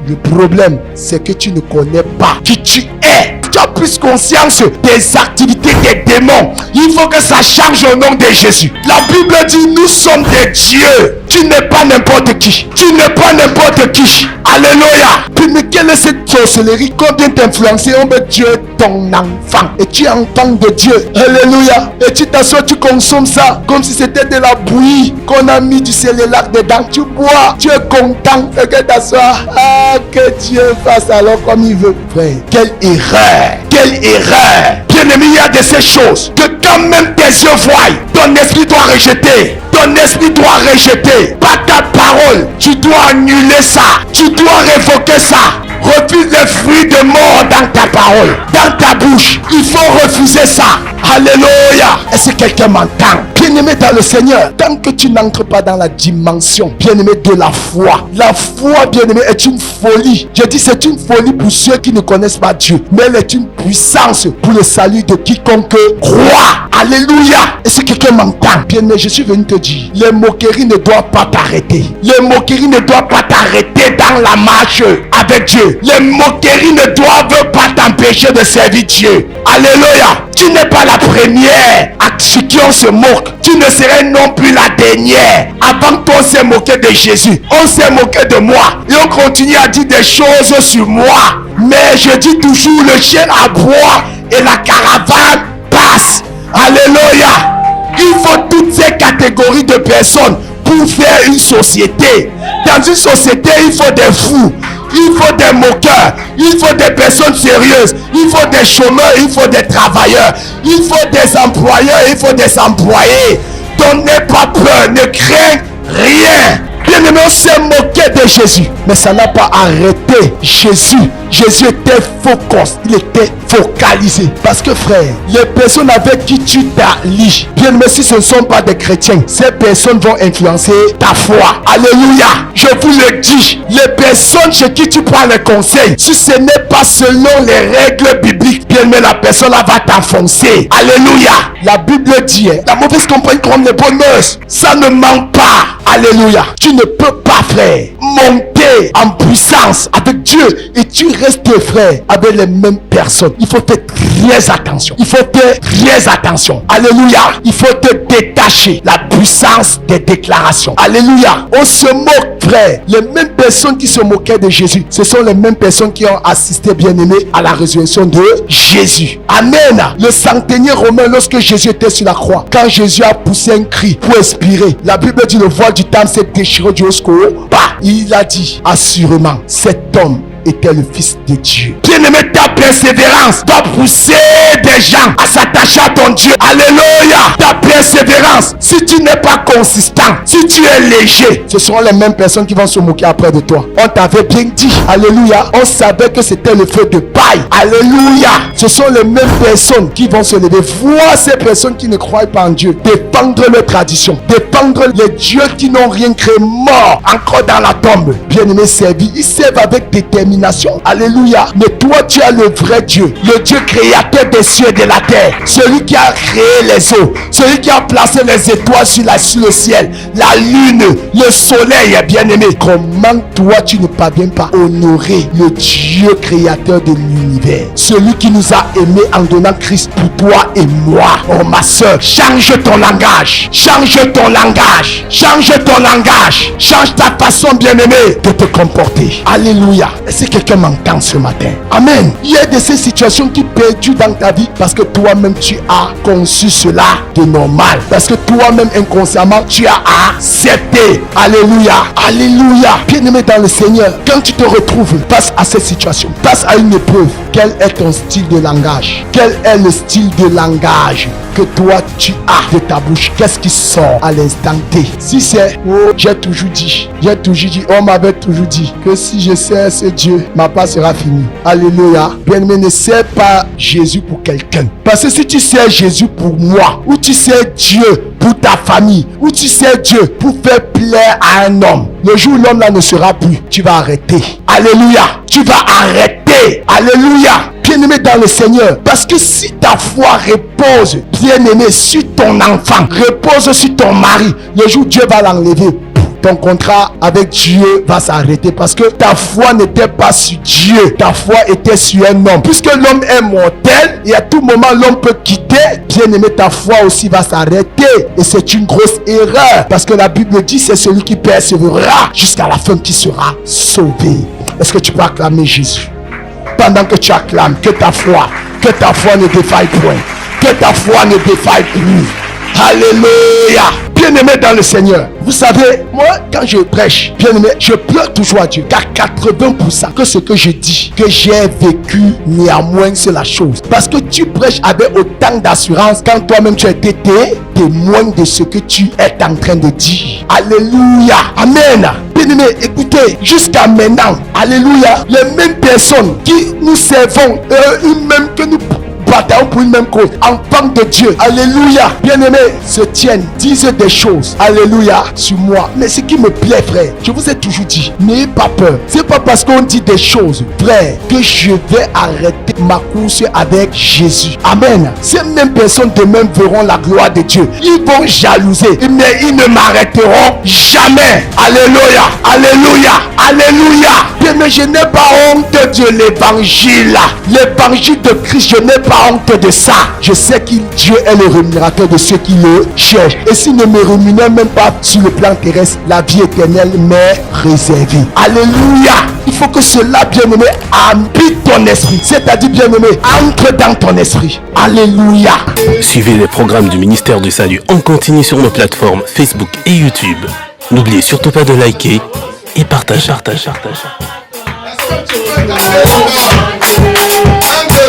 Le problème, c'est que tu ne connais pas qui tu es. Tu as plus conscience des activités des démons. Il faut que ça change au nom de Jésus. La Bible dit, nous sommes des dieux. Tu n'es pas n'importe qui. Tu n'es pas n'importe qui. Alléluia. Puis mais quelle est cette sorcellerie? Combien t'influencer? On veut Dieu ton enfant. Et tu es enfant de Dieu. Alléluia. Et tu t'assois, tu consommes ça comme si c'était de la bouillie qu'on a mis du Célélac dedans. Tu bois, tu es content. Et que t'assois. Ah, que Dieu fasse alors comme il veut. Frère, quelle erreur. Quelle erreur. Bien-aimé, il y a de ces choses que quand même tes yeux voient, ton esprit doit rejeter. Ton esprit doit rejeter. Par ta parole, tu dois annuler ça. Tu dois révoquer ça. Refuse les fruits de mort dans ta parole, dans ta bouche. Il faut refuser ça. Alléluia. Est-ce que quelqu'un m'entend? Bien-aimé dans le Seigneur, tant que tu n'entres pas dans la dimension, bien-aimé, de la foi, bien-aimé, est une folie. Je dis c'est une folie pour ceux qui ne connaissent pas Dieu, mais elle est une puissance pour le salut de quiconque croit. Alléluia. Est-ce que quelqu'un m'entend? Bien-aimé, je suis venu te dire, les moqueries ne doivent pas t'arrêter. Les moqueries ne doivent pas t'arrêter dans la marche avec Dieu. Les moqueries ne doivent pas t'empêcher de servir Dieu. Alléluia. Tu n'es pas la première à qui on se moque. Tu ne serais non plus la dernière. Avant toi, on s'est moqué de Jésus. On s'est moqué de moi. Et on continue à dire des choses sur moi. Mais je dis toujours, le chien aboie et la caravane passe. Alléluia. Il faut toutes ces catégories de personnes pour faire une société. Dans une société, il faut des fous. Il faut des moqueurs, il faut des personnes sérieuses, il faut des chômeurs, il faut des travailleurs, il faut des employeurs, il faut des employés. Donc n'aie pas peur, ne crains rien. Bien-aimé, on s'est moqué de Jésus, mais ça n'a pas arrêté Jésus. Jésus était focus, il était focalisé. Parce que frère, les personnes avec qui tu t'allies, bien-aimé, si ce ne sont pas des chrétiens, ces personnes vont influencer ta foi. Alléluia. Je vous le dis, les personnes chez qui tu prends les conseils, si ce n'est pas selon les règles bibliques, bien-aimé, la personne là va t'enfoncer. Alléluia. La Bible dit, la mauvaise compagnie comme les bonnes mœurs, ça ne ment pas. Alléluia. Tu ne peux pas, frère, monter en puissance avec Dieu et tu restes, frère, avec les mêmes personnes. Il faut faire très attention. Il faut faire très attention. Alléluia. Il faut te détacher la puissance des déclarations. Alléluia. On se moque, frère. Les mêmes personnes qui se moquaient de Jésus, ce sont les mêmes personnes qui ont assisté, bien-aimé, à la résurrection de Jésus. Amen. Le centenier romain, lorsque Jésus était sur la croix, quand Jésus a poussé un cri pour expirer, la Bible dit le voile du temple s'est déchiré du haut jusqu'au haut. Il a dit assurément, cet homme était le Fils de Dieu. Bien-aimé, ta persévérance doit pousser des gens à s'attacher à ton Dieu. Alléluia. Ta persévérance, si tu n'es pas consistant, si tu es léger, ce seront les mêmes personnes qui vont se moquer après de toi. On t'avait bien dit. Alléluia. On savait que c'était le feu de paille. Alléluia. Ce sont les mêmes personnes qui vont se lever. Voir ces personnes qui ne croient pas en Dieu, défendre leur tradition, défendre les dieux qui n'ont rien créé, morts encore dans la tombe. Bien-aimé, servi, ils servent avec détermination. Alléluia. Mais toi, tu as le vrai Dieu, le Dieu créateur des cieux et de la terre, celui qui a créé les eaux, celui qui a placé les étoiles sur le ciel, la lune, le soleil. Bien-aimé, comment toi tu ne parviens pas à honorer le Dieu créateur de l'univers, celui qui nous a aimés en donnant Christ pour toi et moi? Oh ma soeur, change ton langage, change ton langage, change ton langage, change ta façon, bien-aimé, de te comporter. Alléluia. Est-ce que quelqu'un m'entend ce matin? Amen. Il y a de ces situations qui perdurent dans ta vie parce que toi-même tu as conçu cela de normal, parce que toi-même inconsciemment tu as accepté. Alléluia. Alléluia. Bien-aimé dans le Seigneur, quand tu te retrouves face à cette situation, face à une épreuve, quel est ton style de langage? Quel est le style de langage que toi tu as de ta bouche? Qu'est-ce qui sort à l'instant T? Si c'est j'ai toujours dit, on m'avait toujours dit que si je sers ce Dieu, ma part sera finie. Alléluia. Bien-aimé, ne sers pas Jésus pour quelqu'un. Parce que si tu sers Jésus pour moi, ou tu sers Dieu pour ta famille, ou tu sers Dieu pour faire plaire à un homme, le jour où l'homme là ne sera plus, tu vas arrêter. Alléluia. Tu vas arrêter. Alléluia. Bien-aimé dans le Seigneur, parce que si ta foi repose, bien-aimé, sur ton enfant, repose sur ton mari, le jour où Dieu va l'enlever, ton contrat avec Dieu va s'arrêter parce que ta foi n'était pas sur Dieu, ta foi était sur un homme. Puisque l'homme est mortel et à tout moment l'homme peut quitter, bien aimé, ta foi aussi va s'arrêter. Et c'est une grosse erreur parce que la Bible dit c'est celui qui persévérera jusqu'à la fin qui sera sauvé. Est-ce que tu peux acclamer Jésus? Pendant que tu acclames, que ta foi ne défaille point, que ta foi ne défaille plus. Alléluia. Bien-aimé dans le Seigneur, vous savez, moi quand je prêche, bien-aimé, je pleure toujours à Dieu, car 80% que ce que je dis, que j'ai vécu, néanmoins c'est la chose. Parce que tu prêches avec autant d'assurance quand toi-même tu as été témoin de ce que tu es en train de dire. Alléluia. Amen. Bien-aimé, écoutez, jusqu'à maintenant, alléluia, les mêmes personnes qui nous servons, même que nous bataillons pour une même cause, enfants de Dieu, alléluia, bien-aimés, se tiennent, disent des choses, alléluia, sur moi. Mais ce qui me plaît, frère, je vous ai toujours dit, n'ayez pas peur. C'est pas parce qu'on dit des choses, frère, que je vais arrêter ma course avec Jésus. Amen. Ces mêmes personnes demain verront la gloire de Dieu. Ils vont jalouser, mais ils ne m'arrêteront jamais. Alléluia, alléluia, alléluia. Mais je n'ai pas honte de l'évangile. L'évangile de Christ, je n'ai pas honte de ça. Je sais que Dieu est le rémunérateur de ceux qui le cherchent. Et s'il ne me rémunère même pas sur le plan terrestre, la vie éternelle m'est réservée. Alléluia. Il faut que cela, bien-aimé, habite ton esprit. C'est-à-dire, bien-aimé, entre dans ton esprit. Alléluia. Suivez les programmes du ministère du Salut en continu sur nos plateformes Facebook et YouTube. N'oubliez surtout pas de liker et partager.